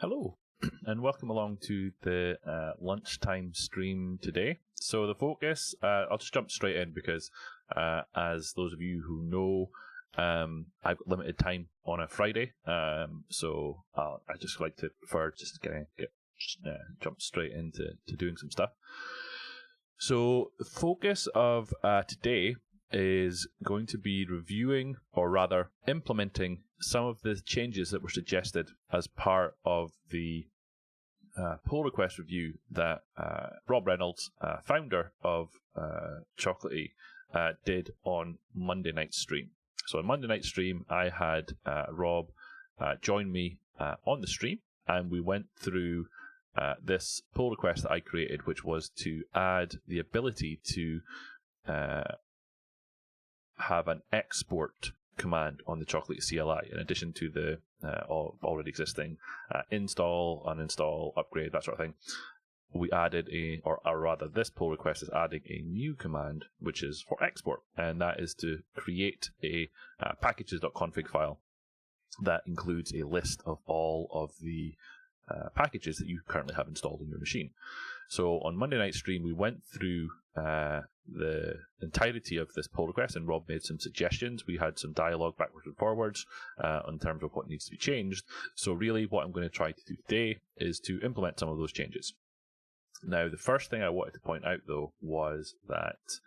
Hello, and welcome along to the lunchtime stream today. So the focus, I'll just jump straight in because as those of you who know, I've got limited time on a Friday, so I just like to prefer just to jump straight into doing some stuff. So the focus of today is going to be reviewing, or rather implementing, some of the changes that were suggested as part of the pull request review that Rob Reynolds, founder of Chocolatey, did on Monday night's stream. So on Monday night's stream, I had Rob join me on the stream, and we went through this pull request that I created, which was to add the ability to have an export command on the Chocolatey CLI, in addition to the already existing install, uninstall, upgrade, that sort of thing. We added this pull request is adding a new command, which is for export, and that is to create a packages.config file that includes a list of all of the packages that you currently have installed on your machine. So on Monday night stream, we went through the entirety of this pull request, and Rob made some suggestions. We had some dialogue backwards and forwards in terms of what needs to be changed. So really what I'm going to try to do today is to implement some of those changes. Now, the first thing I wanted to point out, though, was that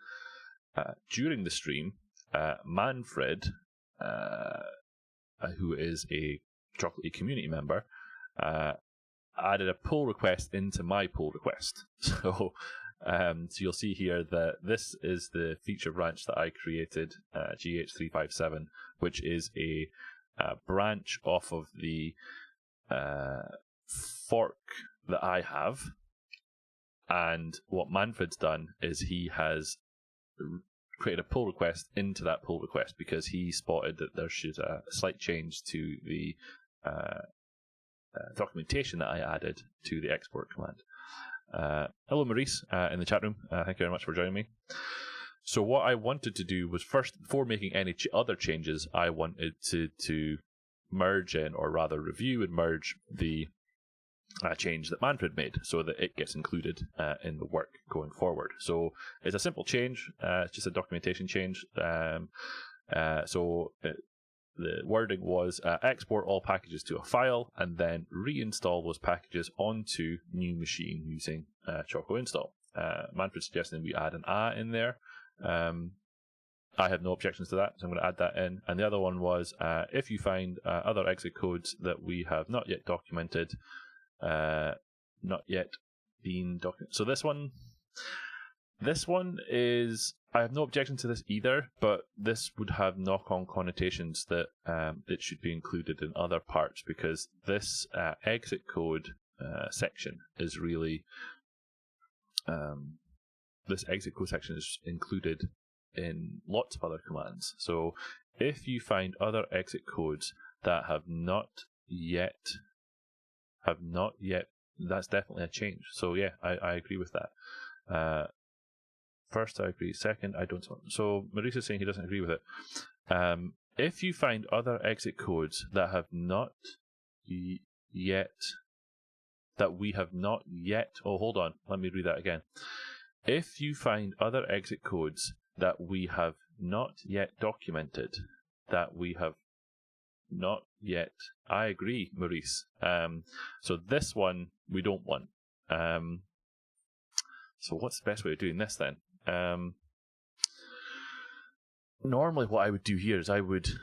during the stream, Manfred, who is a Chocolatey community member, added a pull request into my pull request. So you'll see here that this is the feature branch that I created, GH357, which is a branch off of the fork that I have. And what Manfred's done is he has created a pull request into that pull request because he spotted that there should a slight change to the documentation that I added to the export command. Hello, Maurice, in the chat room. Thank you very much for joining me. So what I wanted to do was first, before making any other changes, I wanted to merge in, or rather review and merge the change that Manfred made so that it gets included in the work going forward. So it's a simple change. It's just a documentation change. The wording was export all packages to a file and then reinstall those packages onto new machine using Choco install. Manfred suggesting we add an A in there. I have no objections to that, so I'm going to add that in. And the other one was if you find other exit codes that we have not yet documented, not yet been documented. So this one is, I have no objection to this either, but this would have knock-on connotations that it should be included in other parts, because this exit code section is really, this exit code section is included in lots of other commands. So if you find other exit codes that have not yet, that's definitely a change. So yeah, I agree with that. First, I agree. Second, I don't. So Maurice is saying he doesn't agree with it. If you find other exit codes that have not yet, that we have not yet, oh, hold on, let me read that again. If you find other exit codes that we have not yet documented, that we have not yet, I agree, Maurice. So this one we don't want. So what's the best way of doing this then? Normally what I would do here is I would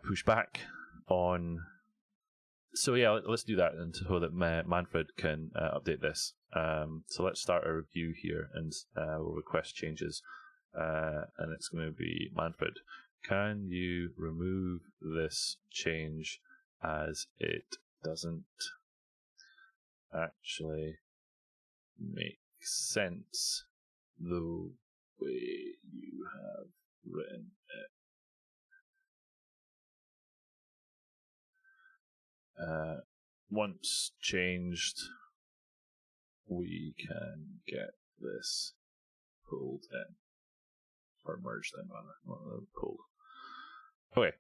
push back on. So yeah, let's do that, and so that Manfred can update this. So let's start a review here, and we'll request changes. And it's going to be Manfred. Can you remove this change as it doesn't actually make sense the way you have written it? Once changed, we can get this pulled in, or merged in, rather, not pulled. Okay,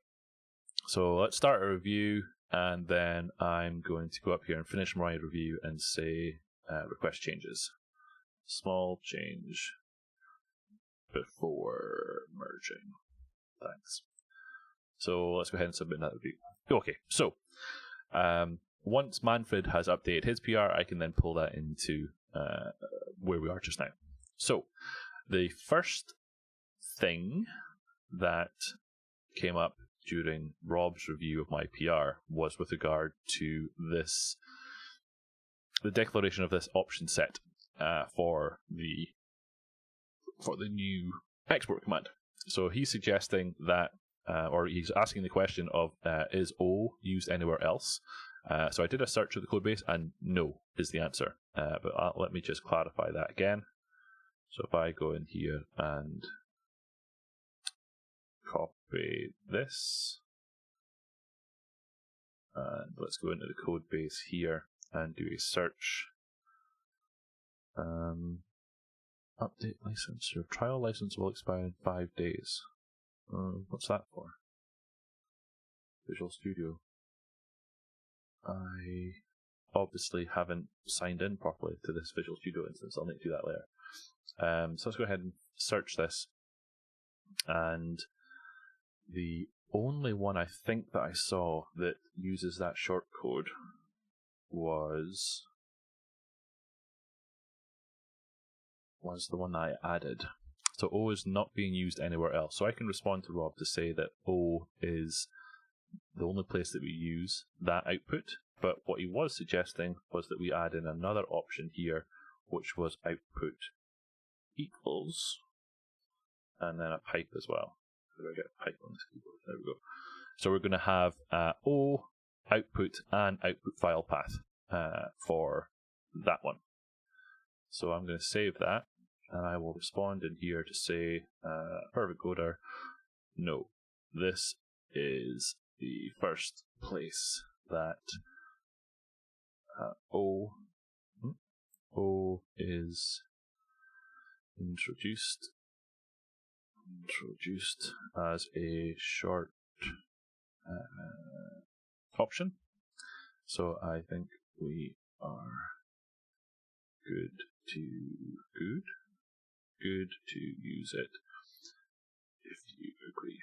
so let's start a review. and then I'm going to go up here and finish my review and say request changes. Small change before merging. Thanks. So let's go ahead and submit that review. Okay, so once Manfred has updated his PR, I can then pull that into where we are just now. So the first thing that came up during Rob's review of my PR was with regard to this, the declaration of this option set for the new export command. So he's suggesting that, or he's asking the question of, is O used anywhere else? So I did a search of the codebase, and no is the answer. But let me just clarify that again. So if I go in here and copy this, and let's go into the code base here and do a search. Update license. Your trial license will expire in 5 days. What's that for? Visual Studio. I obviously haven't signed in properly to this Visual Studio instance. I'll need to do that later. So let's go ahead and search this. And the only one I think that I saw that uses that shortcode was the one that I added. So O is not being used anywhere else. So I can respond to Rob to say that O is the only place that we use that output. But what he was suggesting was that we add in another option here, which was output equals, and then a pipe as well. How do I get a pipe on this keyboard? There we go. So we're going to have O, output, and output file path for that one. So I'm going to save that, and I will respond in here to say, perfect coder, no, this is the first place that O is introduced as a short option. So I think we are good to use it if you agree.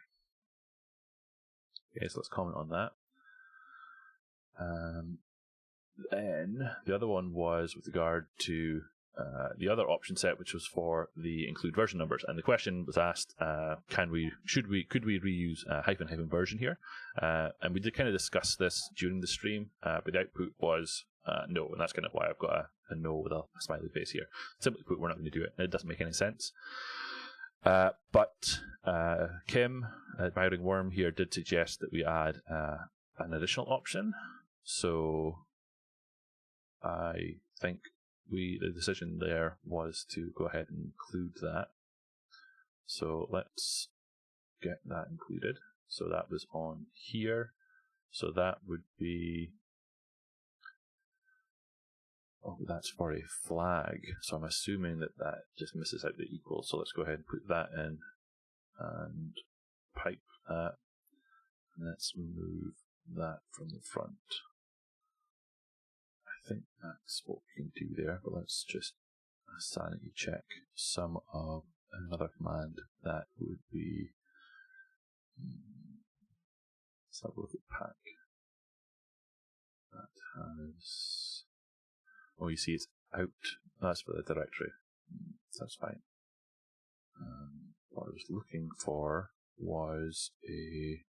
Okay, so let's comment on that. Then the other one was with regard to the other option set, which was for the include version numbers, and the question was asked: could we reuse -- version here? And we did kind of discuss this during the stream, but the output was no, and that's kind of why I've got a no with a smiley face here. Simply put, we're not going to do it. It doesn't make any sense. But Kim, Admiring Worm here, did suggest that we add an additional option. So I think the decision there was to go ahead and include that. So let's get that included. So that was on here. So that would be, oh, that's for a flag. So I'm assuming that that just misses out the equal. So let's go ahead and put that in and pipe that. Let's remove that from the front. I think that's what we can do there, but let's just sanity check some of another command that would be, let's have a look at pack. That has, oh, you see it's out, that's for the directory, so that's fine. What I was looking for was a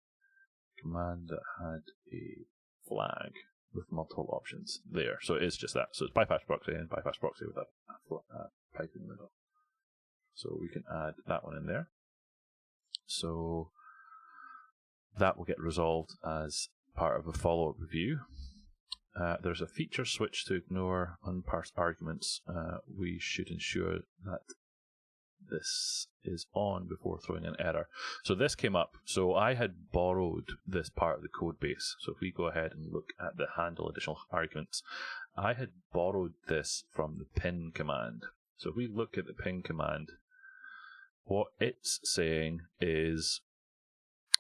command that had a flag with multiple options there. So it is just that. So it's bypass proxy and bypass proxy with a pipe in the middle. So we can add that one in there. So that will get resolved as part of a follow-up review. There's a feature switch to ignore unparsed arguments. We should ensure that this is on before throwing an error. So this came up. So I had borrowed this part of the code base. So if we go ahead and look at the handle additional arguments, I had borrowed this from the pin command. So if we look at the pin command, what it's saying is,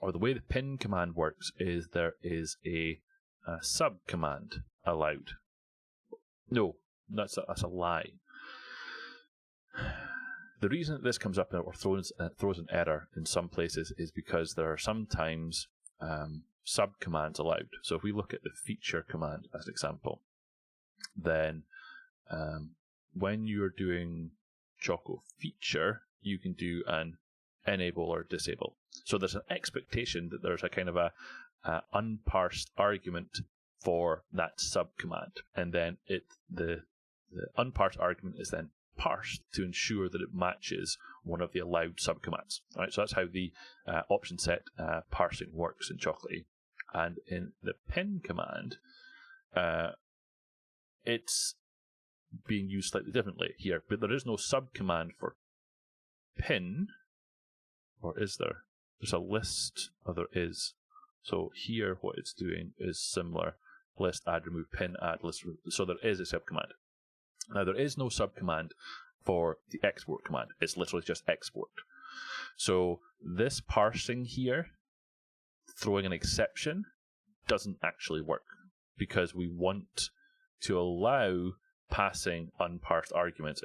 or the way the pin command works is there is a sub command allowed. No, that's a lie. The reason that this comes up or throws an error in some places is because there are sometimes sub commands allowed. So if we look at the feature command as an example, then when you're doing Choco feature, you can do an enable or disable. So there's an expectation that there's a kind of a unparsed argument for that sub command, and then the unparsed argument is then parsed to ensure that it matches one of the allowed sub commands. Right, so that's how the option set parsing works in Chocolatey. And in the pin command, it's being used slightly differently here, but there is no sub command for pin, or is there? There's a list. Oh, there is. So here, what it's doing is similar: list, add, remove, pin, add, list. So there is a sub command. Now there is no sub command for the export command. It's literally just export. So this parsing here, throwing an exception, doesn't actually work because we want to allow passing unparsed arguments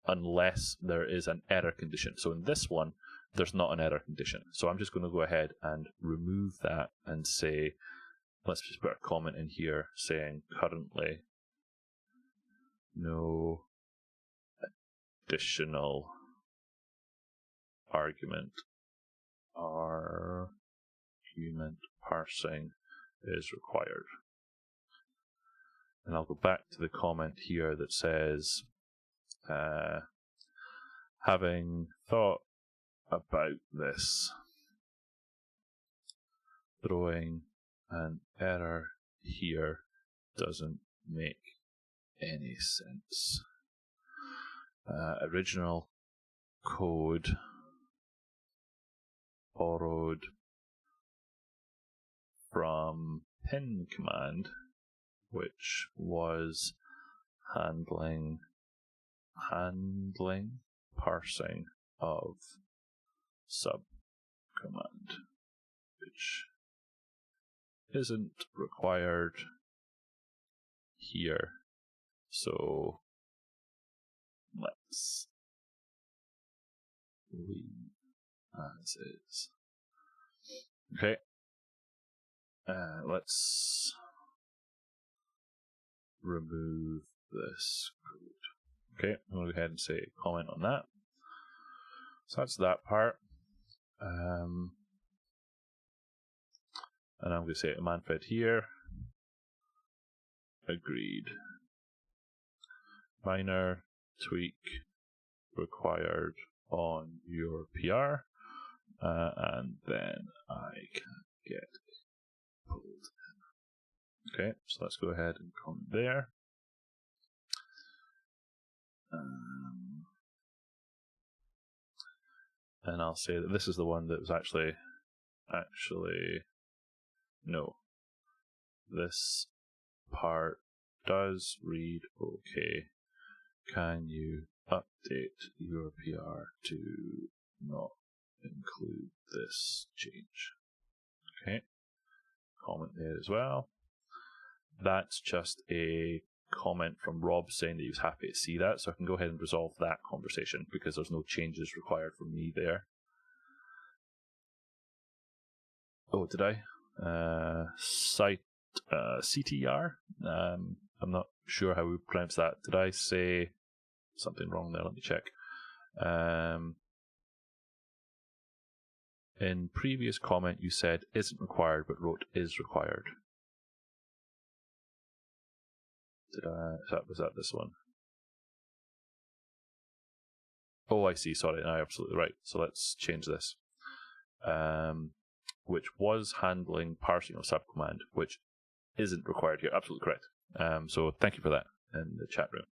unless there is an error condition. So in this one, there's not an error condition. So I'm just going to go ahead and remove that and say, let's just put a comment in here saying currently no additional argument parsing is required. And I'll go back to the comment here that says, having thought about this, throwing an error here doesn't make any sense. Original code borrowed from pin command, which was handling parsing of sub command, which isn't required here. So let's leave as is. Okay. Let's remove this code. Okay, I'm going to go ahead and say comment on that. So that's that part. And I'm going to say Manfred here. Agreed. Minor tweak required on your PR. And then I can get pulled in. Okay, so let's go ahead and comment there. And I'll say that this is the one that was actually no. This part does read okay. Can you update your PR to not include this change? Okay, comment there as well. That's just a comment from Rob saying that he was happy to see that, so I can go ahead and resolve that conversation because there's no changes required from me there. Oh, did I? Site CTR? I'm not sure how we pronounce that. Did I say something wrong there? Let me check. In previous comment you said isn't required but wrote is required. Was that this one? Oh, I see. Sorry, no, absolutely right. So let's change this. Which was handling parsing of subcommand, which isn't required here. Absolutely correct. So thank you for that in the chat room.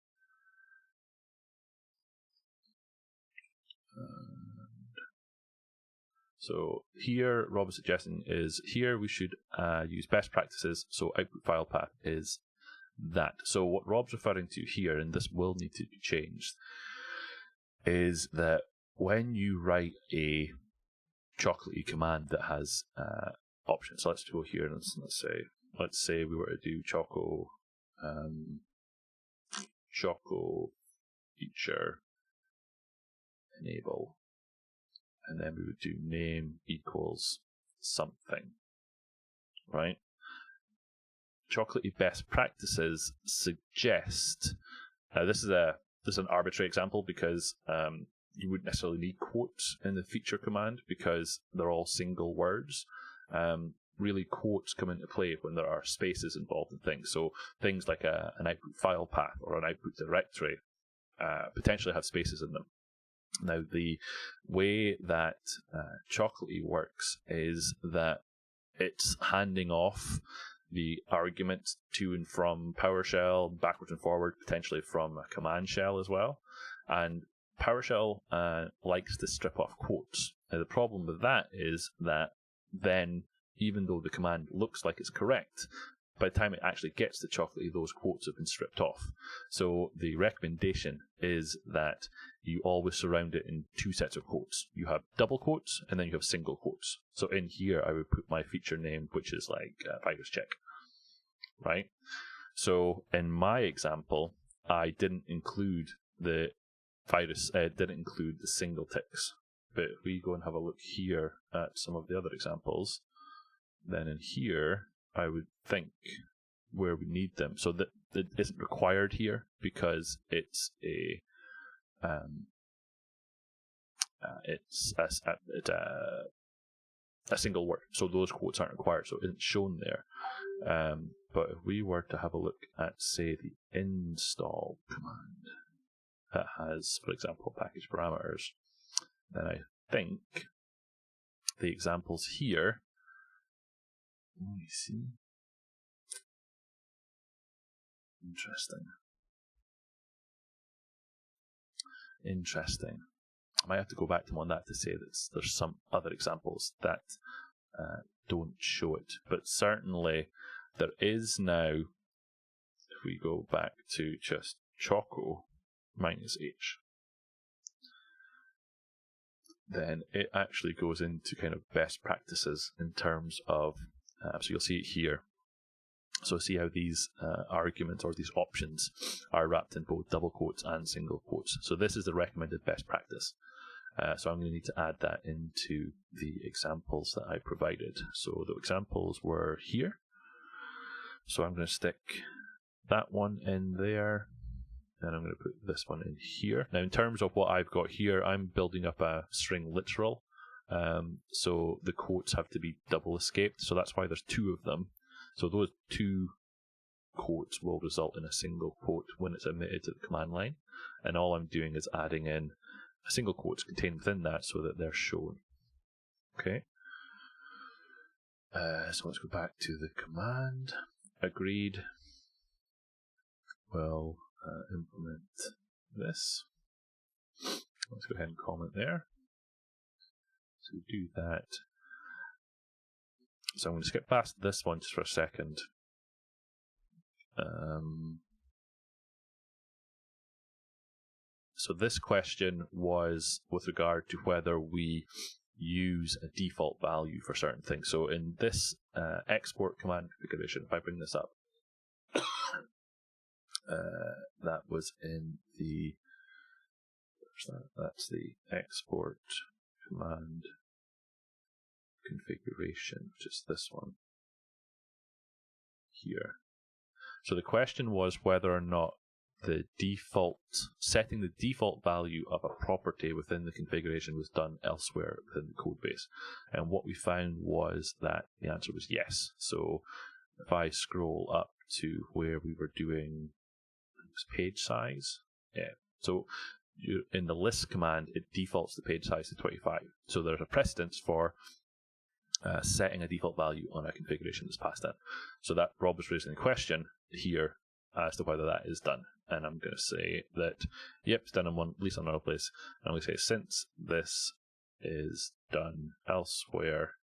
So here, Rob is suggesting is here we should use best practices. So output file path is that. So what Rob's referring to here, and this will need to be changed, is that when you write a Chocolatey command that has options, so let's go here and let's say let's say we were to do choco feature enable, and then we would do name equals something, right? Chocolatey best practices suggest, this is an arbitrary example because you wouldn't necessarily need quotes in the feature command because they're all single words. Really, quotes come into play when there are spaces involved in things. So things like an output file path or an output directory potentially have spaces in them. Now, the way that Chocolatey works is that it's handing off the arguments to and from PowerShell, backwards and forward, potentially from a command shell as well. And PowerShell likes to strip off quotes. Now, the problem with that is that then, even though the command looks like it's correct, by the time it actually gets to Chocolatey, those quotes have been stripped off. So the recommendation is that you always surround it in two sets of quotes. You have double quotes, and then you have single quotes. So in here, I would put my feature name, which is like virus check, right? So in my example, I didn't include the virus, didn't include the single ticks. But if we go and have a look here at some of the other examples, then in here, I would think where we need them. So that it isn't required here because it's a single word. So those quotes aren't required, so it isn't shown there. But if we were to have a look at, say, the install command that has, for example, package parameters, then I think the examples here. Let me see. Interesting. I might have to go back to them on that to say that there's some other examples that don't show it. But certainly there is now, if we go back to just choco minus h, then it actually goes into kind of best practices in terms of, so you'll see it here. So see how these arguments or these options are wrapped in both double quotes and single quotes. So this is the recommended best practice. So I'm going to need to add that into the examples that I provided. So the examples were here. So I'm going to stick that one in there. And I'm going to put this one in here. Now, in terms of what I've got here, I'm building up a string literal. So the quotes have to be double escaped. So that's why there's two of them. So those two quotes will result in a single quote when it's emitted to the command line. And all I'm doing is adding in a single quote contained within that so that they're shown. Okay. So let's go back to the command. Agreed. We'll implement this. Let's go ahead and comment there. So do that. So I'm going to skip past this one just for a second. So this question was with regard to whether we use a default value for certain things. So in this export command configuration, if I bring this up, that was in the, that's the export command configuration, which is this one here. So the question was whether or not the default, setting the default value of a property within the configuration was done elsewhere within the code base. And what we found was that the answer was yes. So if I scroll up to where we were doing page size, yeah. So in the list command, it defaults the page size to 25. So there's a precedence for setting a default value on a configuration that's passed in. So that Rob was raising the question here as to whether that is done. And I'm going to say that, yep, it's done in one, at least on another place. And I'm going to say, since this is done elsewhere,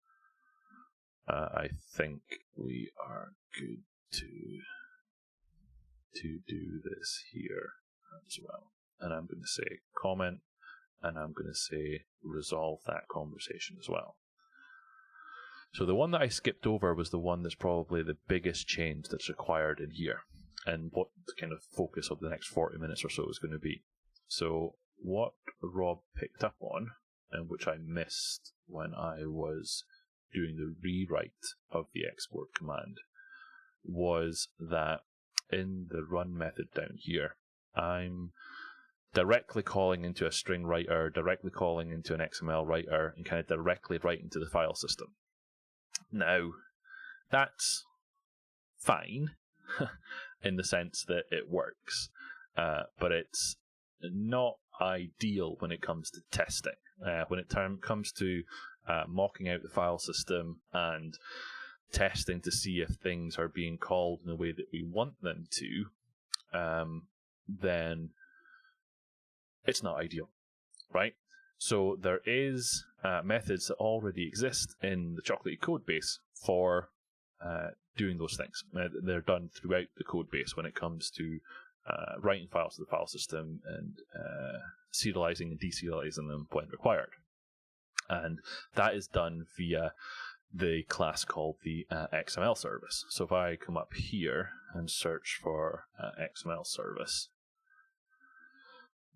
I think we are good to do this here as well. And I'm going to say comment, and I'm going to say resolve that conversation as well. So the one that I skipped over was the one that's probably the biggest change that's required in here, and what the kind of focus of the next 40 minutes or so is going to be. So what Rob picked up on, and which I missed when I was doing the rewrite of the export command, was that in the run method down here, I'm directly calling into a string writer, directly calling into an XML writer, and kind of directly writing to the file system. Now, that's fine in the sense that it works, but it's not ideal when it comes to testing. When it comes to mocking out the file system and testing to see if things are being called in the way that we want them to, then it's not ideal, right? So there is methods that already exist in the Chocolatey code base for doing those things. They're done throughout the code base when it comes to writing files to the file system and serializing and deserializing them when required. And that is done via the class called the XML service. So if I come up here and search for XML service,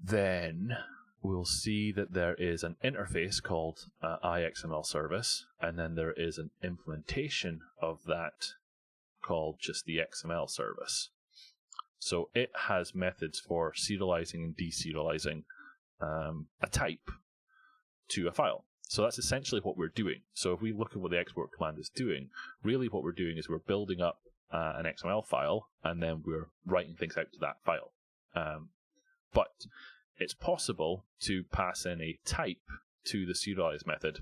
then we'll see that there is an interface called iXML service, and then there is an implementation of that called just the XML service. So it has methods for serializing and deserializing a type to a file. So that's essentially what we're doing. So if we look at what the export command is doing, really what we're doing is we're building up an XML file, and then we're writing things out to that file. But it's possible to pass in a type to the serialize method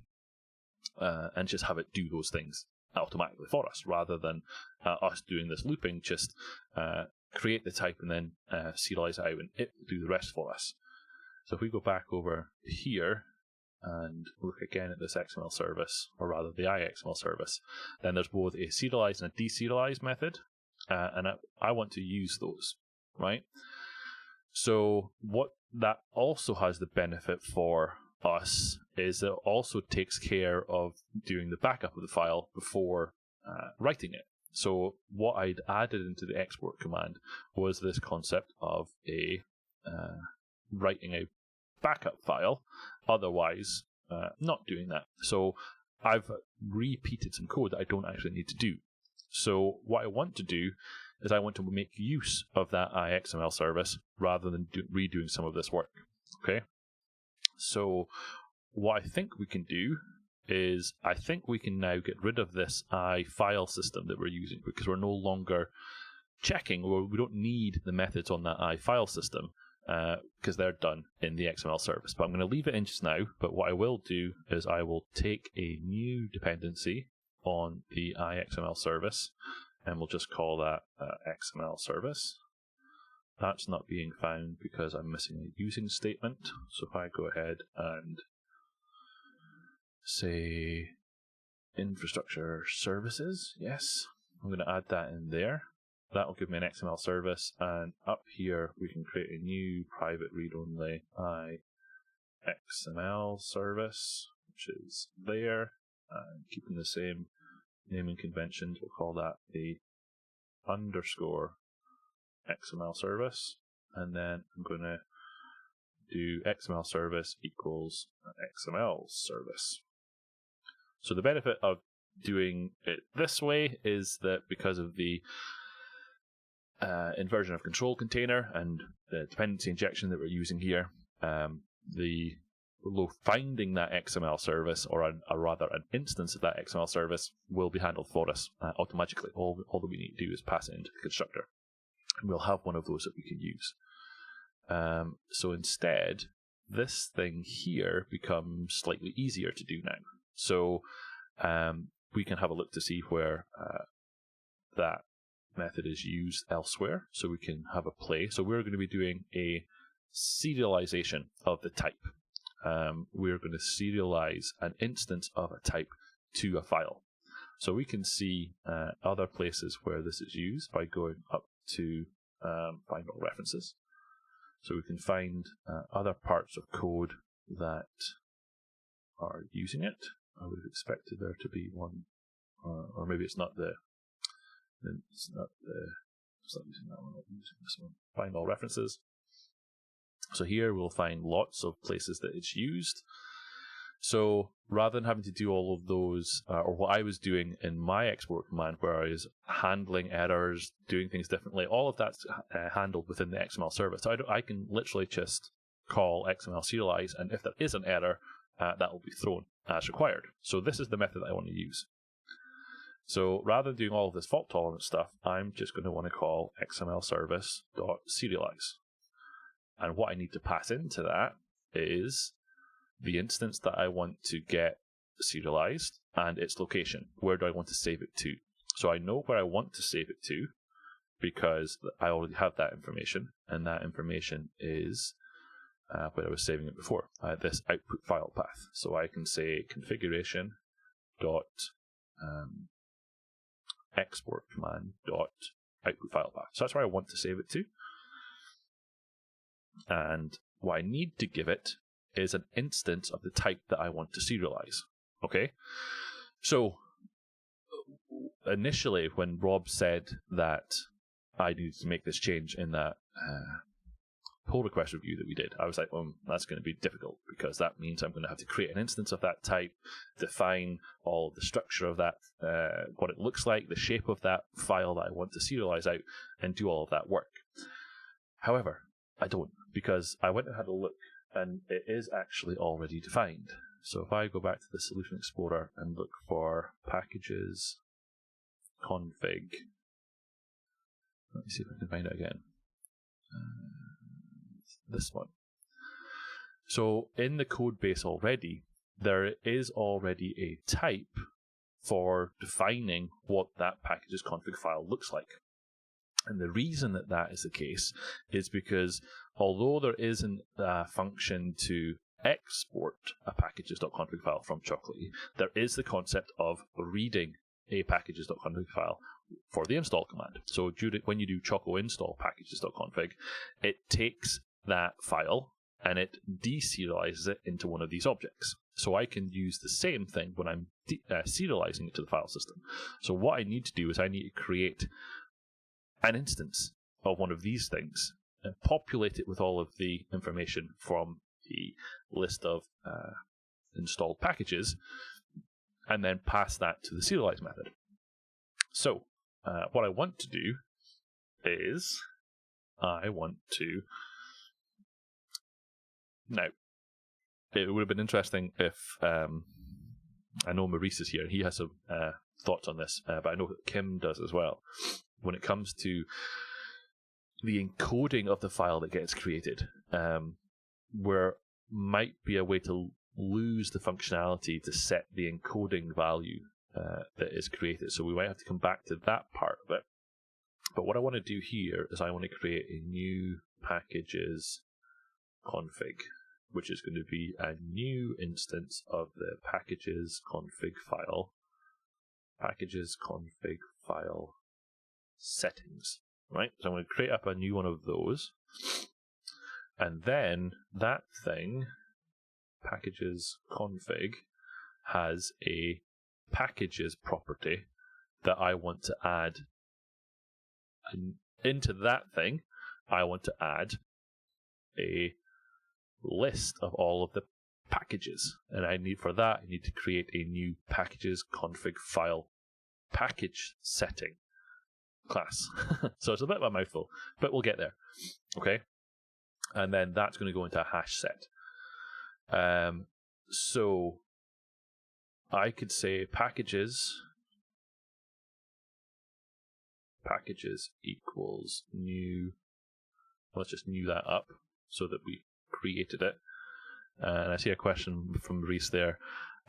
and just have it do those things automatically for us, rather than us doing this looping. Just create the type and then serialize it out, and it will do the rest for us. So if we go back over here and look again at this XML service, or rather the iXML service, then there's both a serialize and a deserialize method, and I want to use those, right? So what that also has the benefit for us is it also takes care of doing the backup of the file before writing it. So what I'd added into the export command was this concept of a writing a backup file, otherwise not doing that. So I've repeated some code that I don't actually need to do. So what I want to do is I want to make use of that iXML service rather than redoing some of this work. Okay. So what I think we can do is I think we can now get rid of this iFile system that we're using, because we're no longer checking, or we don't need the methods on that iFile system because they're done in the XML service. But I'm going to leave it in just now. But what I will do is I will take a new dependency on the iXML service, and we'll just call that XML service. That's not being found because I'm missing a using statement. So if I go ahead and say infrastructure services, yes, I'm going to add that in there. That will give me an XML service, and up here we can create a new private read-only iXML service, which is there, and keeping the same naming conventions. We'll call that the underscore XML service, and then I'm going to do XML service equals XML service. So the benefit of doing it this way is that because of the inversion of control container and the dependency injection that we're using here, finding that XML service, or rather an instance of that XML service, will be handled for us automatically. All that we need to do is pass it into the constructor, and we'll have one of those that we can use. So instead, this thing here becomes slightly easier to do now. So we can have a look to see where that method is used elsewhere, so we can have a play. So we're going to be doing a serialization of the type. We're going to serialize an instance of a type to a file. So we can see other places where this is used by going up to find all references. So we can find other parts of code that are using it. I would have expected there to be one or maybe it's not it's not using that one, I'll be using this one. Find all references. So here we'll find lots of places that it's used. So rather than having to do all of those, or what I was doing in my export command, where I was handling errors, doing things differently, all of that's handled within the XML service. So I can literally just call XML serialize, and if there is an error, that will be thrown as required. So this is the method that I want to use. So rather than doing all of this fault tolerance stuff, I'm just going to want to call XML service.serialize. And what I need to pass into that is the instance that I want to get serialized and its location. Where do I want to save it to? So I know where I want to save it to because I already have that information, and that information is where I was saving it before, this output file path. So I can say configuration dot export command dot output file path. So that's where I want to save it to. And what I need to give it is an instance of the type that I want to serialize. Okay? So initially, when Rob said that I needed to make this change in that pull request review that we did, I was like, well, that's going to be difficult because that means I'm going to have to create an instance of that type, define all of the structure of that, what it looks like, the shape of that file that I want to serialize out, and do all of that work. However, I don't, because I went and had a look, and it is actually already defined. So if I go back to the Solution Explorer and look for packages config, let me see if I can find it again. This one. So in the code base already, there is already a type for defining what that packages config file looks like. And the reason that that is the case is because although there isn't a function to export a packages.config file from Chocolatey, there is the concept of reading a packages.config file for the install command. So when you do choco install packages.config, it takes that file and it deserializes it into one of these objects. So I can use the same thing when I'm serializing it to the file system. So what I need to do is I need to create an instance of one of these things and populate it with all of the information from the list of installed packages, and then pass that to the serialize method. So what I want to do is I want to... Now, it would have been interesting if... I know Maurice is here, and he has some thoughts on this, but I know that Kim does as well. When it comes to the encoding of the file that gets created, where might be a way to lose the functionality to set the encoding value that is created. So we might have to come back to that part of it. But what I want to do here is I want to create a new packages config, which is going to be a new instance of the packages config file, packages config file settings, right? So I'm going to create up a new one of those, and then that thing, packages config, has a packages property that I want to add, and into that thing I want to add a list of all of the packages, and I need to create a new packages config file package setting class. So it's a bit of a mouthful, but we'll get there. Okay, and then that's going to go into a hash set. So I could say packages equals new. Let's just new that up so that we created it. And I see a question from Reese there.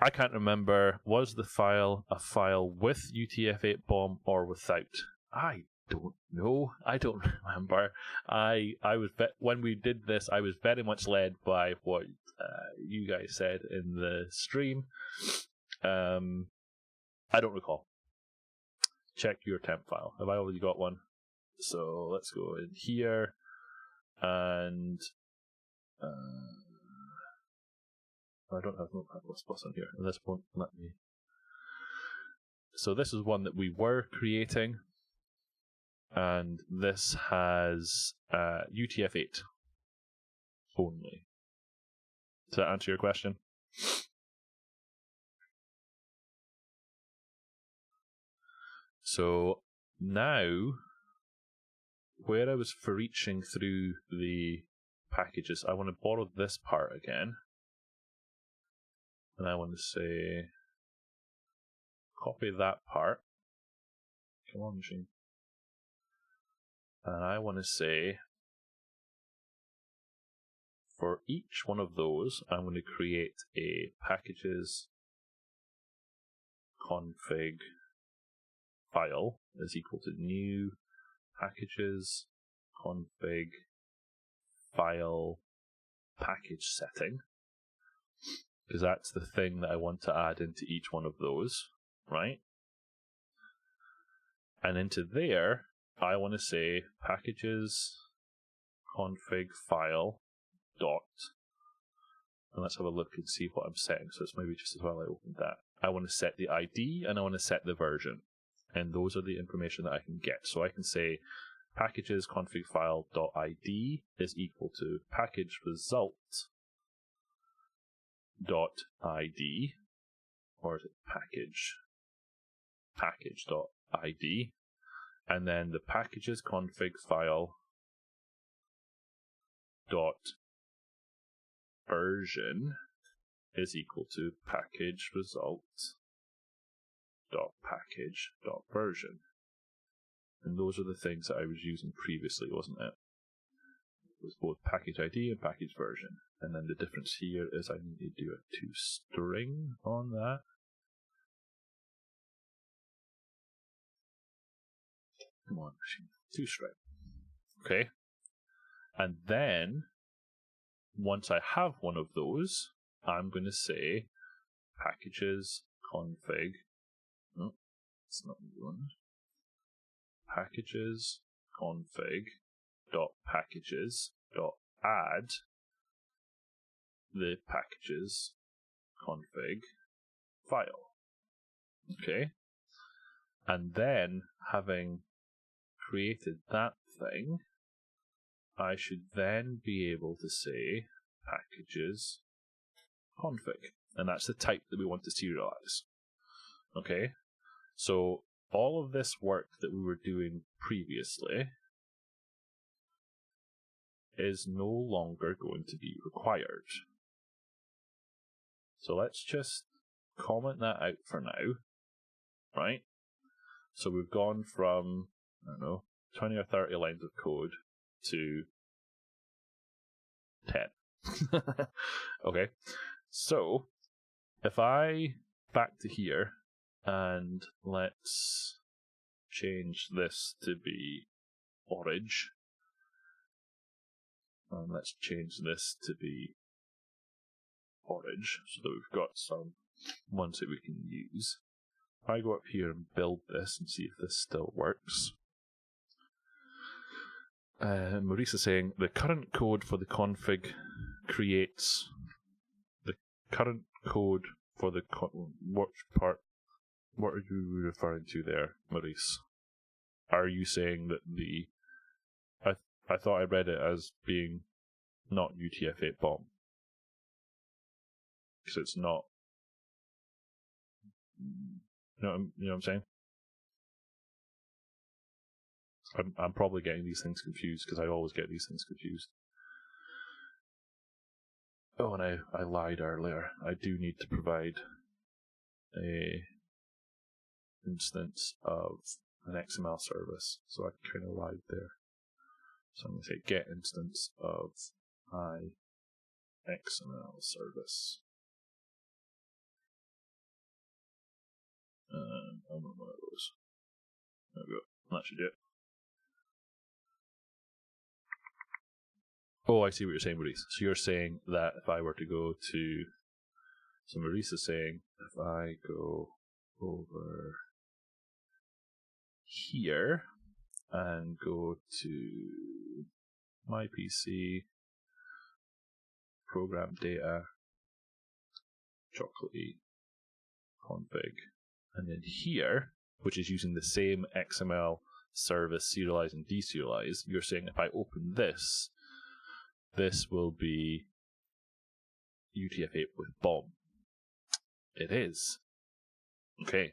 I can't remember, was the file a file with UTF-8 bomb or without? I don't know. I don't remember. I was when we did this, I was very much led by what you guys said in the stream. I don't recall. Check your temp file. Have I already got one? So let's go in here and I don't have Notepad++ on here. And this won't let me. So this is one that we were creating, and this has UTF-8 only. Does that answer your question? So now, where I was for reaching through the packages, I want to borrow this part again. And I want to say, copy that part. Come on, machine. And I want to say, for each one of those, I'm going to create a packages config file is equal to new packages config file package setting, because that's the thing that I want to add into each one of those, right? And into there, I want to say packages config file dot, and let's have a look and see what I'm setting. So it's maybe just as well I opened that. I want to set the ID and I want to set the version, and those are the information that I can get. So I can say packages config file dot ID is equal to package result dot ID, or is it package dot ID, and then the packages config file dot version is equal to package result dot package dot version. And those are the things that I was using previously, wasn't it? It was both package ID and package version. And then the difference here is I need to do a toString on that. Come on, machine. toString. Okay. And then, once I have one of those, I'm going to say packages config. No, it's not the one. Packages config dot packages dot add the packages config file. Okay. And then, having created that thing, I should then be able to say packages config, and that's the type that we want to serialize. Okay, so all of this work that we were doing previously is no longer going to be required. So let's just comment that out for now, right? So we've gone from, I don't know, 20 or 30 lines of code to 10. Okay, so if I back to here and let's change this to be orange, and let's change this to be orange so that we've got some ones that we can use. If I go up here and build this and see if this still works. Maurice is saying the current code for the config creates the current code for the what part? What are you referring to there, Maurice? Are you saying that the I thought I read it as being not UTF-8 bomb, because it's not. You know what I'm saying? I'm probably getting these things confused, because I always get these things confused. Oh, and I lied earlier. I do need to provide a instance of an XML service, so I kind of lied there. So I'm going to say get instance of my XML service. I don't know what it was. There we go. That should do it. Oh, I see what you're saying, Maurice. So you're saying that if I were to go to... So Maurice is saying, if I go over here and go to my PC, program data, Chocolatey config, And then here, which is using the same XML service serialize and deserialize, you're saying if I open this, this will be UTF-8 with bomb. It is. Okay.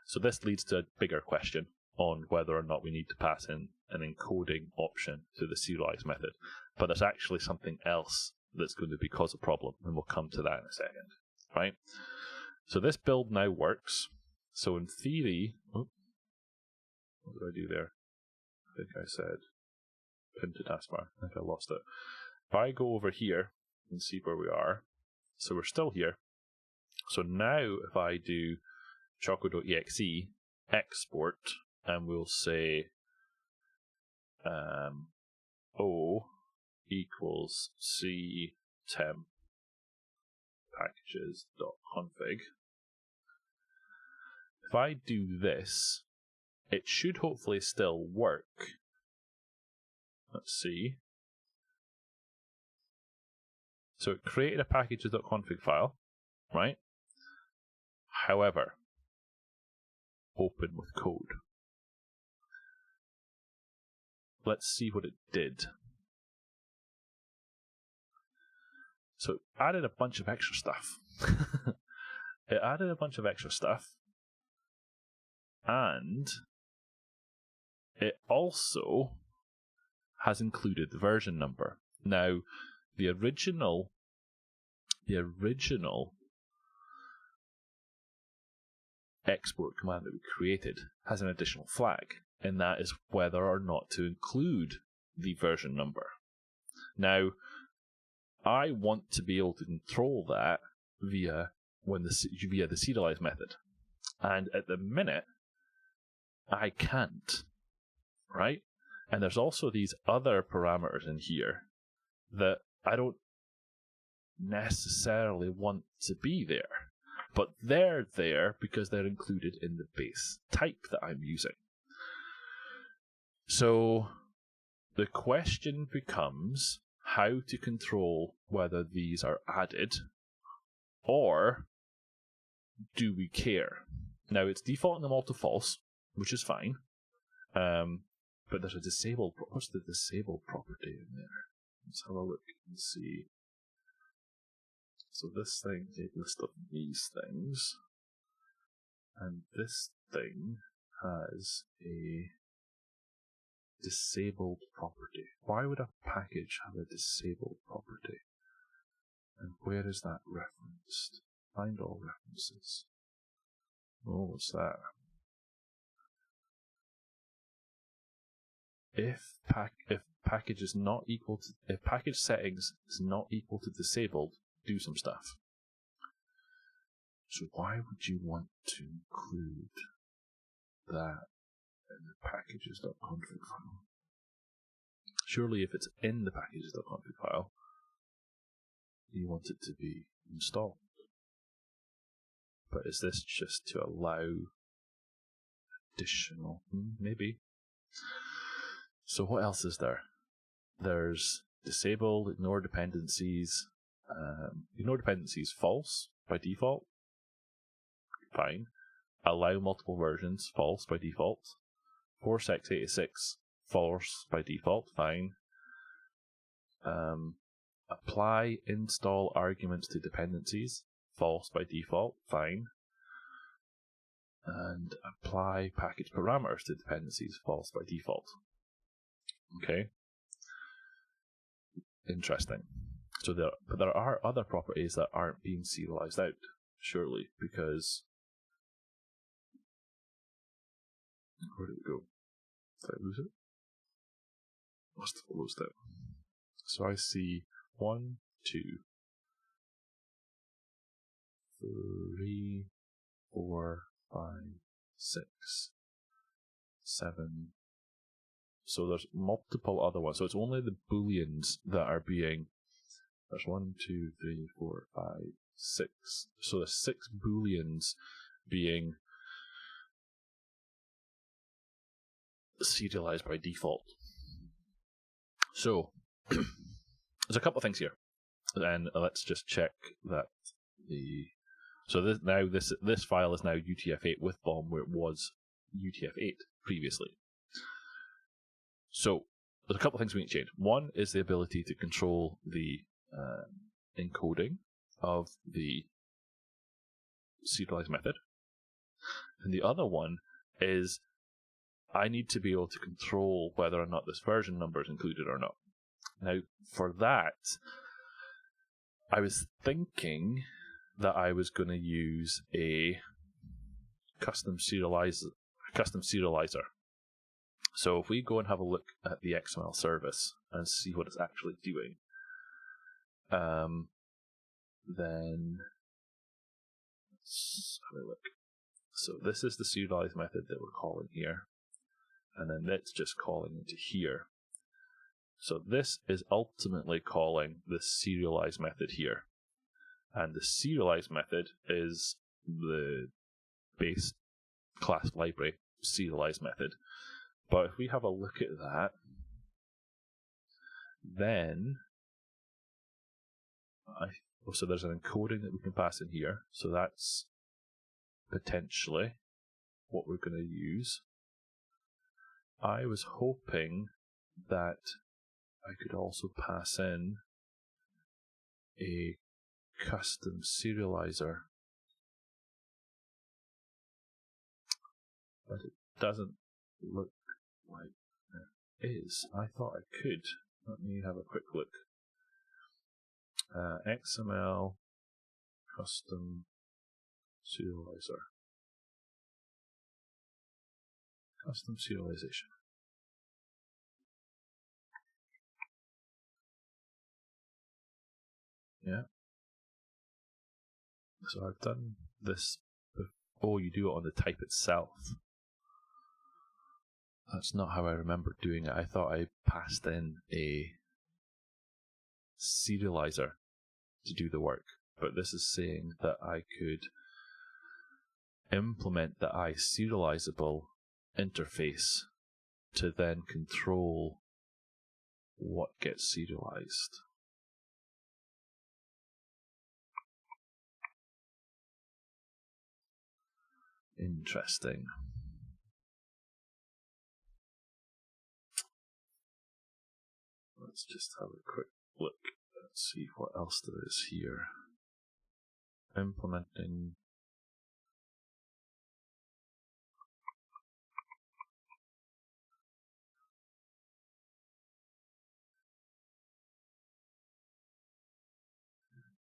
So this leads to a bigger question on whether or not we need to pass in an encoding option to the serialize method. But there's actually something else that's going to cause a problem, and we'll come to that in a second. Right? So this build now works. So in theory, what did I do there? I think I said pin to taskbar. I think I lost it. If I go over here and see where we are, so we're still here. So now if I do choco.exe export, and we'll say O equals C temp packages.config. If I do this, it should hopefully still work. Let's see. So it created a packages.config file, right? However, open with code. Let's see what it did. So it added a bunch of extra stuff. It added a bunch of extra stuff. And it also has included the version number. Now, the original export command that we created has an additional flag, and that is whether or not to include the version number. Now, I want to be able to control that via the serialize method, and at the minute I can't, right? And there's also these other parameters in here that I don't necessarily want to be there, but they're there because they're included in the base type that I'm using. So the question becomes how to control whether these are added, or do we care? Now it's defaulting them all to false, which is fine, but there's a disabled. What's the disabled property in there? Let's have a look and see. So this thing is a list of these things, and this thing has a disabled property. Why would a package have a disabled property? And where is that referenced? Find all references. Oh, what's that? If package is not equal to, if package settings is not equal to disabled, do some stuff. So why would you want to include that in the packages.config file? Surely if it's in the packages.config file, you want it to be installed. But is this just to allow additional? Maybe. So what else is there? There's disable, ignore dependencies. Ignore dependencies false by default. Fine. Allow multiple versions false by default. Force x86 false by default. Fine. Apply install arguments to dependencies false by default. Fine. And apply package parameters to dependencies false by default. Okay. Interesting. So but there are other properties that aren't being serialized out, surely, because where did it go? Did I lose it? Must have lost it. So I see 1, 2, 3, 4, 5, 6, 7. So there's multiple other ones. So it's only the booleans that are being. There's 1, 2, 3, 4, 5, 6. So there's 6 booleans being serialized by default. So there's a couple of things here, and let's just check that So this file is now UTF-8 with bomb, where it was UTF-8 previously. So there's a couple of things we need to change. One is the ability to control the encoding of the serialize method. And the other one is I need to be able to control whether or not this version number is included or not. Now, for that, I was thinking that I was going to use a custom serializer. So if we go and have a look at the XML service and see what it's actually doing, then let's have a look. So this is the serialize method that we're calling here, and then it's just calling into here. So this is ultimately calling the serialize method here, and the serialize method is the base class library serialize method. But if we have a look at that, then so there's an encoding that we can pass in here. So that's potentially what we're going to use. I was hoping that I could also pass in a custom serializer, but it doesn't look like it is. I thought I could. Let me have a quick look. XML custom serializer. Custom serialization. Yeah. So I've done this before. You do it on the type itself. That's not how I remember doing it. I thought I passed in a serializer to do the work, but this is saying that I could implement the Iceutilizable interface to then control what gets serialized. Interesting. Let's just have a quick look and see what else there is here. Implementing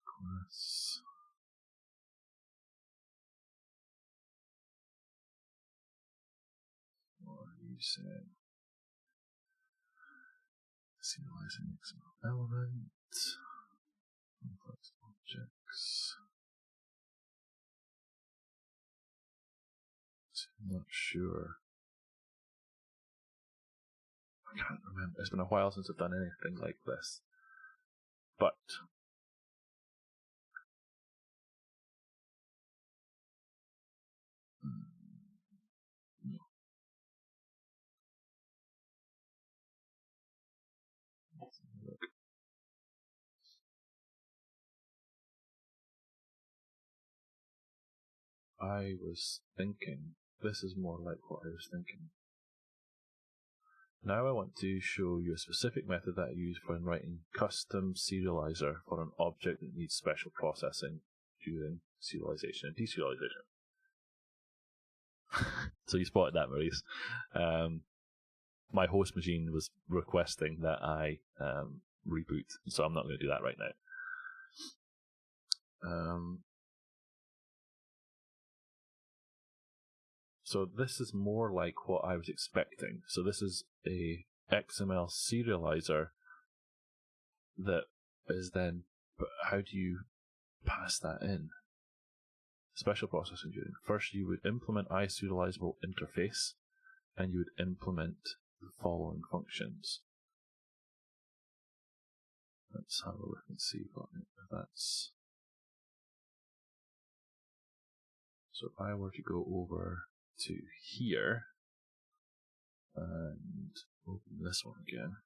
class. What are you saying? Serializing XML element. Complex objects. I'm not sure. I can't remember. It's been a while since I've done anything like this. But no. Let's have a look. I was thinking, this is more like what I was thinking. Now I want to show you a specific method that I use for writing custom serializer for an object that needs special processing during serialization and deserialization. So you spotted that, Maurice. My host machine was requesting that I reboot, so I'm not going to do that right now. So this is more like what I was expecting. So this is a XML serializer that is then, but how do you pass that in? Special processing during. First you would implement Iceutilizable interface, and you would implement the following functions. Let's have a look and see if that's... So if I were to go over to here and open this one again,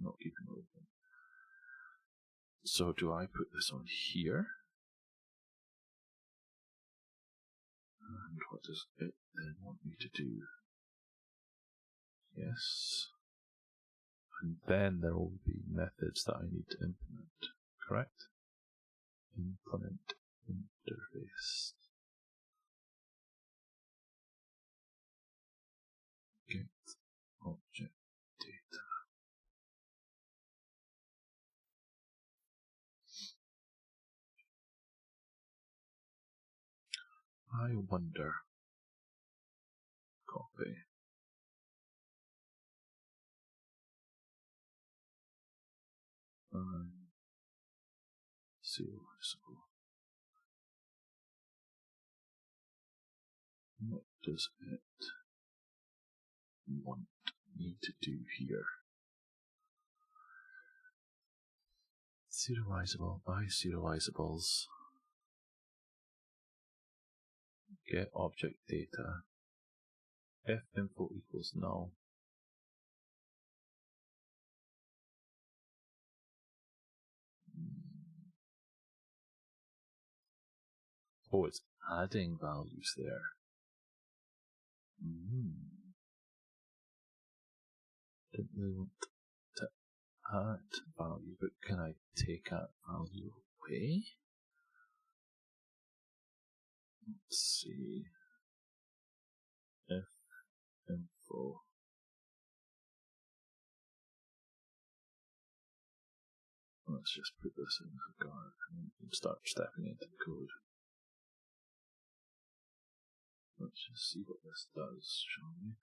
not keeping it open. So do I put this on here? And what does it then want me to do? Yes. And then there will be methods that I need to implement, correct? Implement interface. Get object data. I wonder. Copy. Serialize. What does it want me to do here? Serializable, Iceutilizable. Get object data. If info equals null. Oh, it's adding values there. Didn't really want to add value, but can I take that value away? Let's see. If info. Let's just put this in the guard and start stepping into the code. Let's just see what this does, shall we?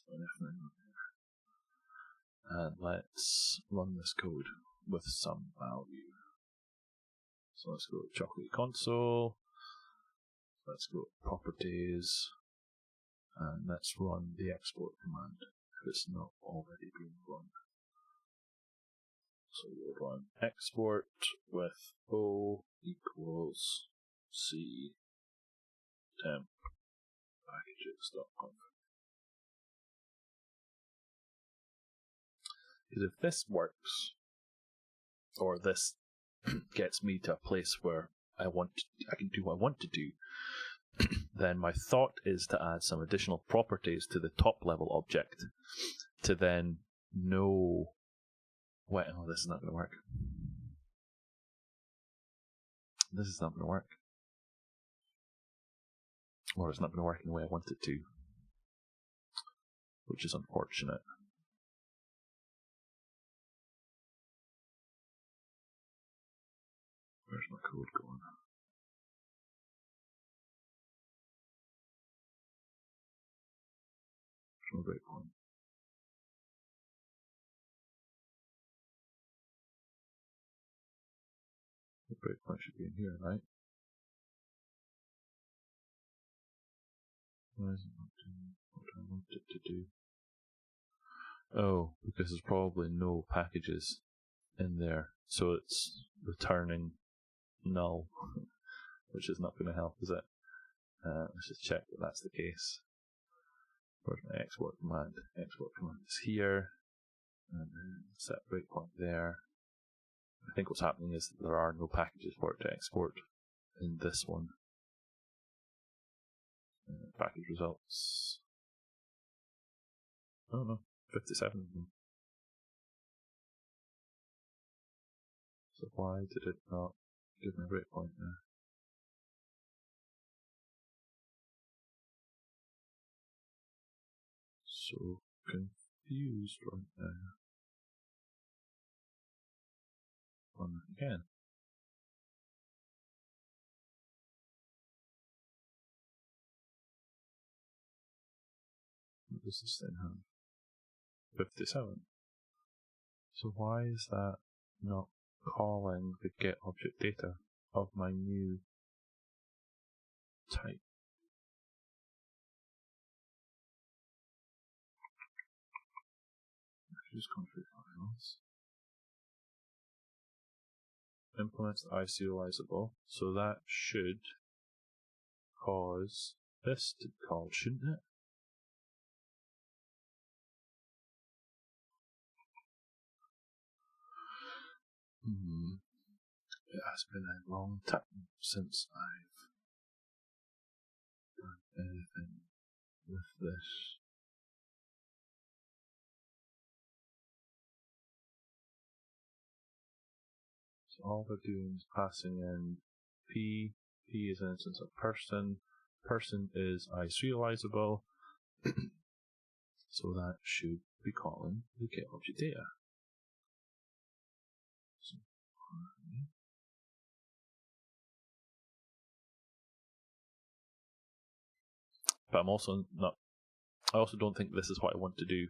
Definitely not there. And let's run this code with some value. So let's go to Chocolatey console. Let's go to properties. And let's run the export command if it's not already been run. So we'll run export with O equals C temp packages.conf. Because if this works, or this gets me to a place where I can do what I want to do, then my thought is to add some additional properties to the top level object to then know what. Oh, this is not going to work. This is not going to work. Or it's not going to work in the way I want it to, which is unfortunate. Where's my code going? There's no breakpoint. The breakpoint should be in here, right? Why is it not doing what I want it to do? Oh, because there's probably no packages in there, so it's returning null, which is not going to help, is it? Let's just check that that's the case. Where's my export command? Export command is here, and then set breakpoint there. I think what's happening is that there are no packages for it to export in this one. Package results. Oh no, 57 of them. So why did it not give me a breakpoint there? So confused right now. Run that again. What does this thing have? 57. So why is that not calling the get object data of my new type? Just country files. Implements the Iceutilizable, so that should cause this to call, shouldn't it? It has been a long time since I've done anything with this. So all we're doing is passing in P. P is an instance of person. Person is Iceutilizable. So that should be calling the getObject data. So, but I'm also not. I also don't think this is what I want to do.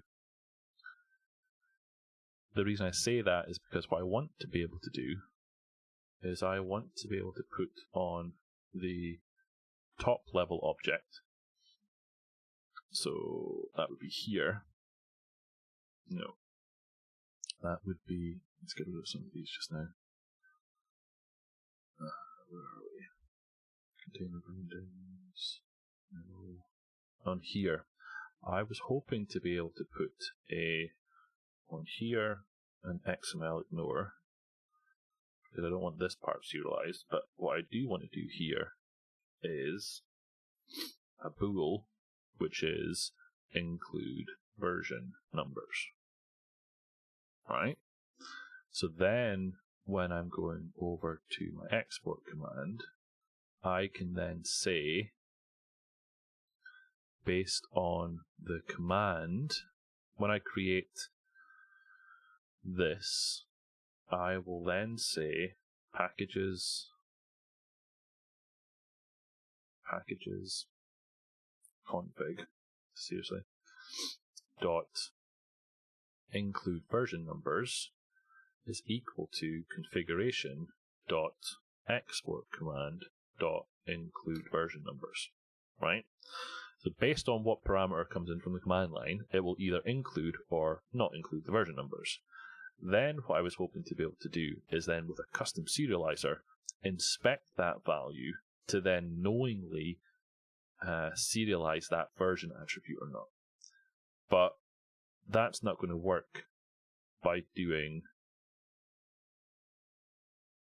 The reason I say that is because what I want to be able to do is I want to be able to put on the top level object. So that would be here. No. That would be, let's get rid of some of these just now. Where are we? Container bindings. No. On here. I was hoping to be able to put on here an XML ignore, because I don't want this part serialized, but what I do want to do here is a bool, which is include version numbers. Right? So then when I'm going over to my export command, I can then say, based on the command, when I create this, I will then say packages config, seriously, dot include version numbers is equal to configuration dot export command dot include version numbers, right? So based on what parameter comes in from the command line, it will either include or not include the version numbers. Then what I was hoping to be able to do is then with a custom serializer, inspect that value to then knowingly serialize that version attribute or not. But that's not going to work by doing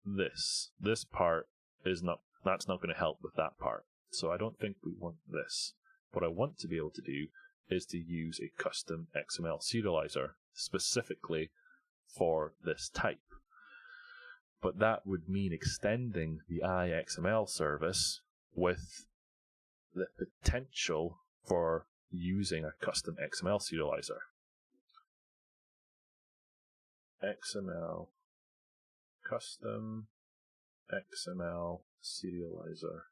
this. This part is not, that's not going to help with that part. So I don't think we want this. What I want to be able to do is to use a custom XML serializer specifically for this type. But that would mean extending the iXML service with the potential for using a custom XML serializer. XML, custom XML serializer.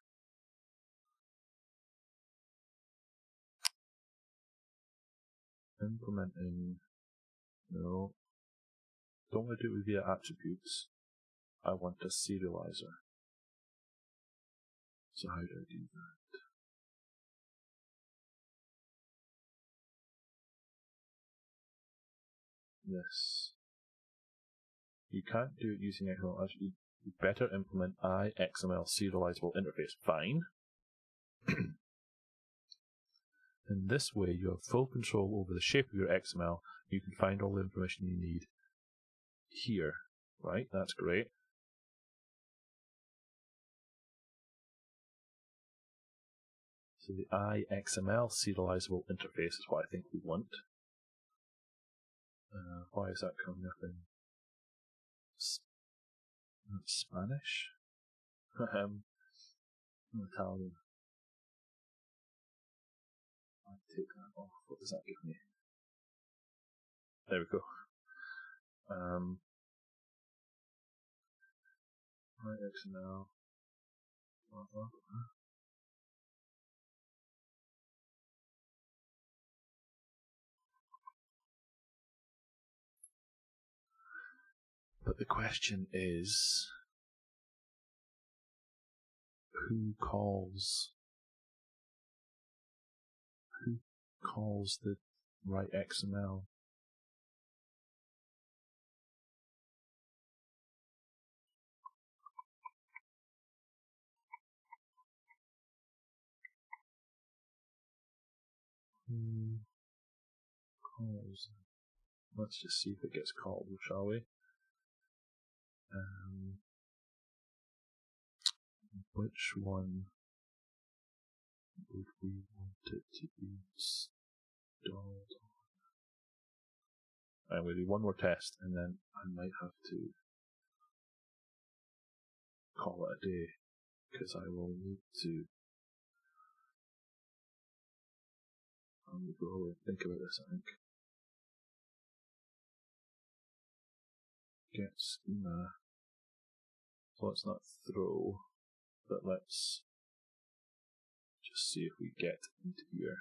Implementing, no, don't want to do it via attributes. I want a serializer. So how do I do that? This. You can't do it using XML attribute. You better implement iXML serializable interface. Fine. In this way, you have full control over the shape of your XML. You can find all the information you need here. Right? That's great. So the iXML serializable interface is what I think we want. Why is that coming up in Spanish? Italian. I take that off. What does that give me? There we go. iXML. But the question is, who calls the right XML? Who calls? Let's just see if it gets called, shall we? Which one would we want it to be installed on? I'm going to do one more test and then I might have to call it a day because I will need to go and think about this, I think. Get schema. So let's not throw, but let's just see if we get into here.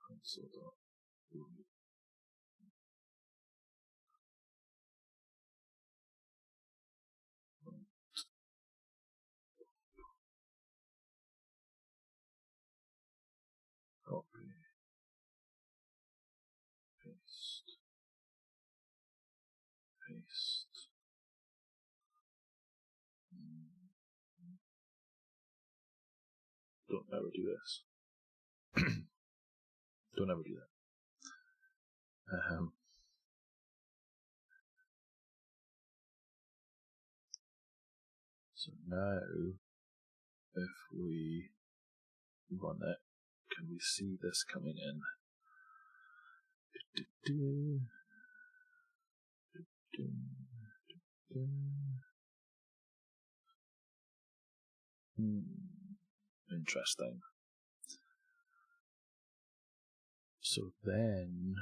Console.log. Copy. Paste. Paste. Don't ever do this. Don't ever do that. So now, if we run it, can we see this coming in? Interesting. So then,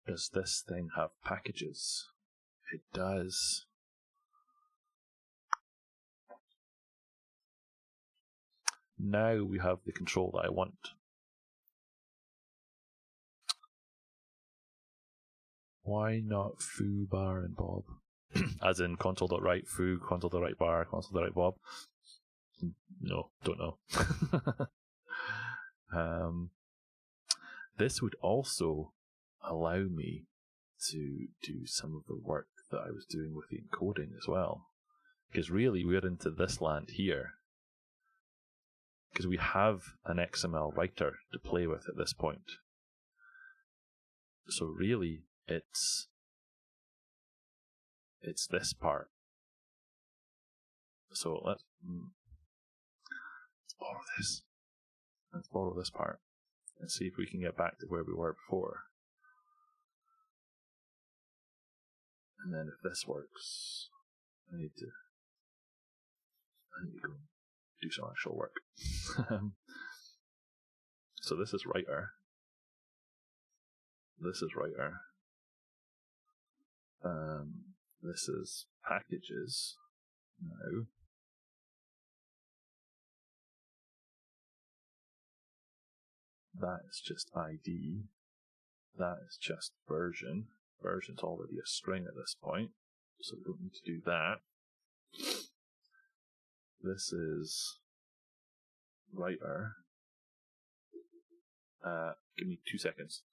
does this thing have packages? It does. Now we have the control that I want. Why not foo, bar, and bob? As in console.write foo, console.write bar, console.write bob? No, don't know. This would also allow me to do some of the work that I was doing with the encoding as well. Because really, we're into this land here. Because we have an XML writer to play with at this point. So really, it's this part. So let's borrow this. Let's borrow this part and see if we can get back to where we were before. And then if this works, I need to go do some actual work. So this is writer. This is writer. This is packages. Now. That is just ID. That is just version. Version's already a string at this point, so we don't need to do that. This is writer. Give me 2 seconds.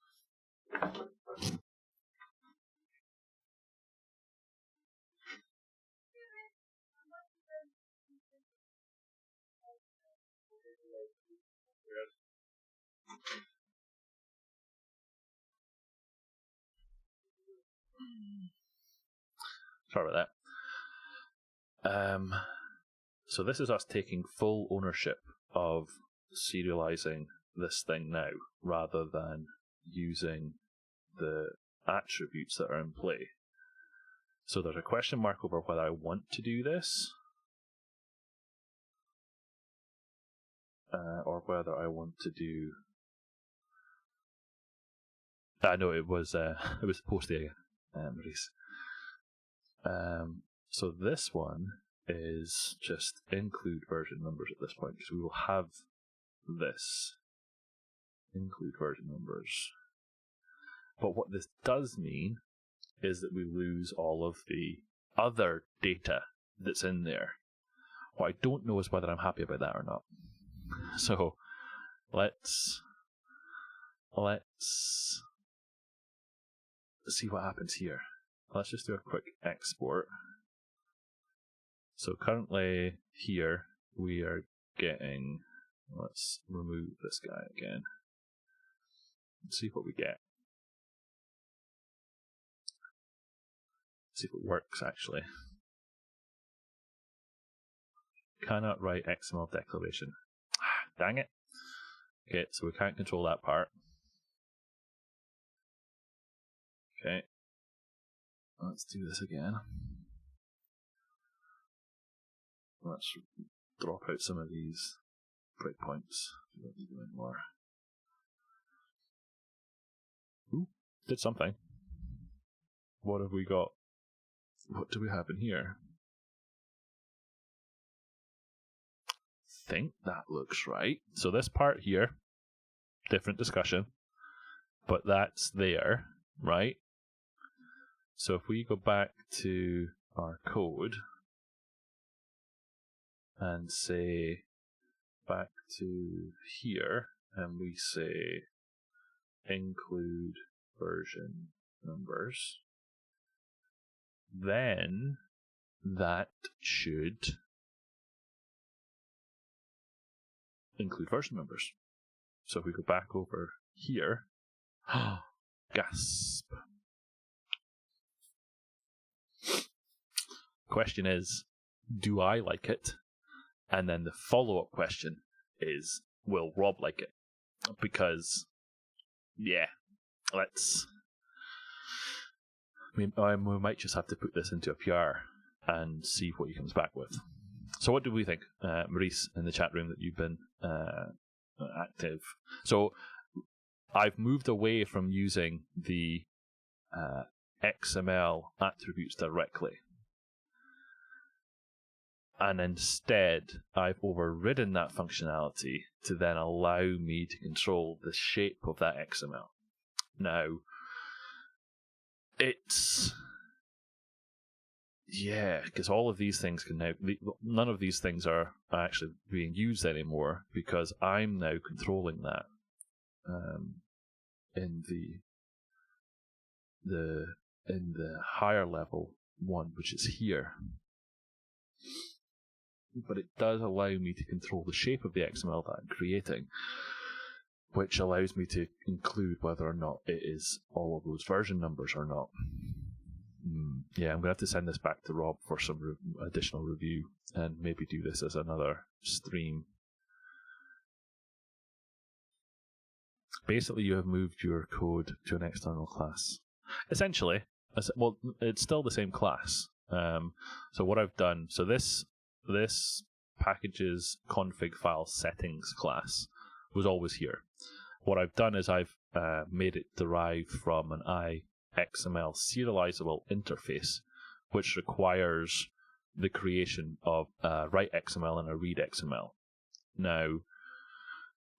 Sorry about that. So this is us taking full ownership of serializing this thing now, rather than using the attributes that are in play. So there's a question mark over whether I want to do this, or whether I want to do. I know it was post the release. So this one is just include version numbers at this point, because we will have this include version numbers. But what this does mean is that we lose all of the other data that's in there. What I don't know is whether I'm happy about that or not. So let's see what happens here. Let's just do a quick export. So currently here we are getting, let's remove this guy again and see what we get. See if it works actually. Cannot write XML declaration. Dang it. Okay, so we can't control that part. Okay. Let's do this again. Let's drop out some of these breakpoints. We don't need them anymore. Ooh, did something. What have we got? What do we have in here? Think that looks right. So this part here, different discussion, but that's there, right? So if we go back to our code and say back to here, and we say include version numbers, then that should include version numbers. So if we go back over here, gasp. Question is, do I like it? And then the follow-up question is, will Rob like it? Because, yeah, we might just have to put this into a PR and see what he comes back with. So what do we think, Maurice, in the chat room that you've been active? So I've moved away from using the XML attributes directly. And instead, I've overridden that functionality to then allow me to control the shape of that XML. Now, it's... yeah, because all of these things can now... none of these things are actually being used anymore because I'm now controlling that in the higher level one, which is here. But it does allow me to control the shape of the XML that I'm creating, which allows me to include whether or not it is all of those version numbers or not. Yeah, I'm going to have to send this back to Rob for some additional review and maybe do this as another stream. Basically, you have moved your code to an external class. Essentially, well, it's still the same class. So what I've done, so this packages config file settings class was always here. What I've done is I've made it derived from an XML serializable interface, which requires the creation of a write XML and a read XML. Now,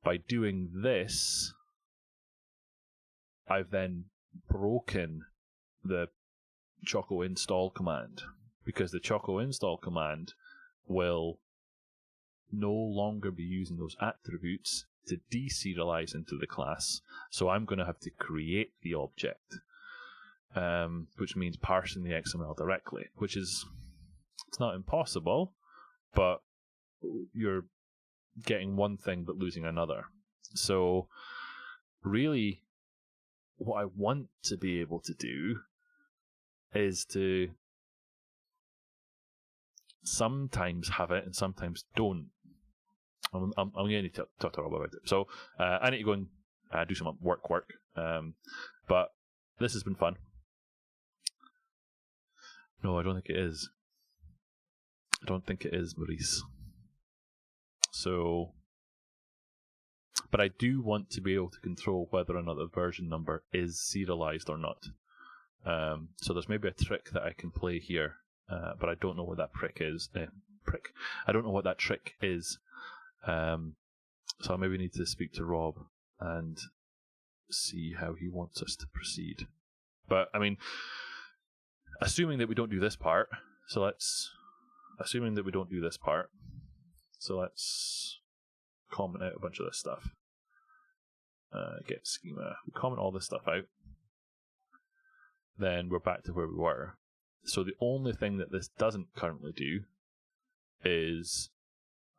by doing this, I've then broken the Choco install command, because the Choco install command will no longer be using those attributes to deserialize into the class. So I'm going to have to create the object, which means parsing the XML directly, which is, it's not impossible, but you're getting one thing but losing another. So really, what I want to be able to do is to sometimes have it and sometimes don't. I'm going to need to talk to Rob about it. So I need to go and do some work. But this has been fun. No, I don't think it is. I don't think it is, Maurice. So, but I do want to be able to control whether or not the version number is serialized or not. So there's maybe a trick that I can play here, but I don't know what that I don't know what that trick is. So I maybe need to speak to Rob and see how he wants us to proceed. But I mean, assuming that we don't do this part, so let's comment out a bunch of this stuff. Get schema. We comment all this stuff out. Then we're back to where we were. So the only thing that this doesn't currently do is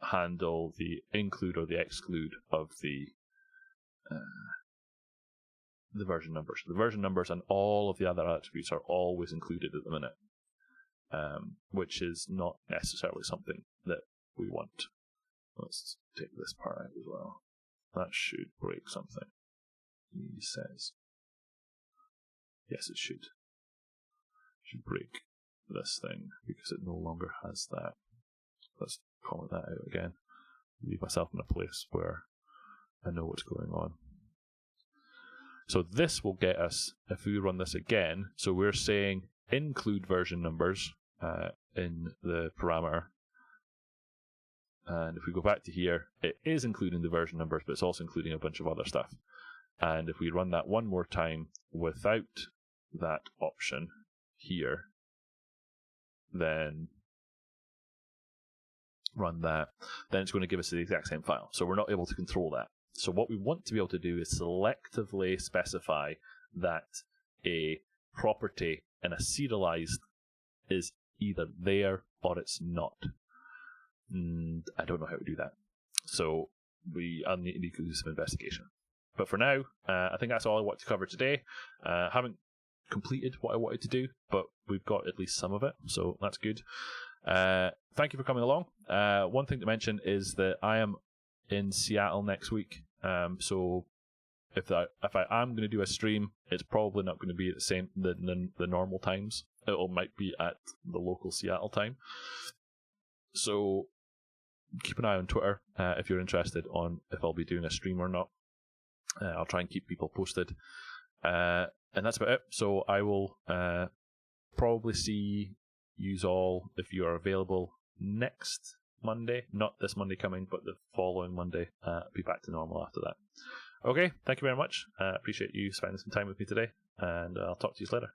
handle the include or the exclude of the version numbers. The version numbers and all of the other attributes are always included at the minute, which is not necessarily something that we want. Let's take this part out as well. That should break something, he says. Yes, it should. Should break this thing because it no longer has that. Let's comment that out again. Leave myself in a place where I know what's going on. So this will get us, if we run this again, so we're saying include version numbers in the parameter. And if we go back to here, it is including the version numbers, but it's also including a bunch of other stuff. And if we run that one more time without that option here, then run that, then it's going to give us the exact same file. So we're not able to control that. So what we want to be able to do is selectively specify that a property in a serialized is either there or it's not. And I don't know how to do that. So I'll need to do some investigation. But for now, I think that's all I want to cover today. Haven't completed what I wanted to do, but we've got at least some of it, so that's good. Thank you for coming along. One thing to mention is that I am in Seattle next week. So if I am going to do a stream, it's probably not going to be at the normal times. It might be at the local Seattle time. So keep an eye on Twitter if you're interested on if I'll be doing a stream or not. I'll try and keep people posted. And that's about it. So I will probably see you all if you are available next Monday. Not this Monday coming, but the following Monday. Be back to normal after that. Okay, thank you very much. Appreciate you spending some time with me today, and I'll talk to you later.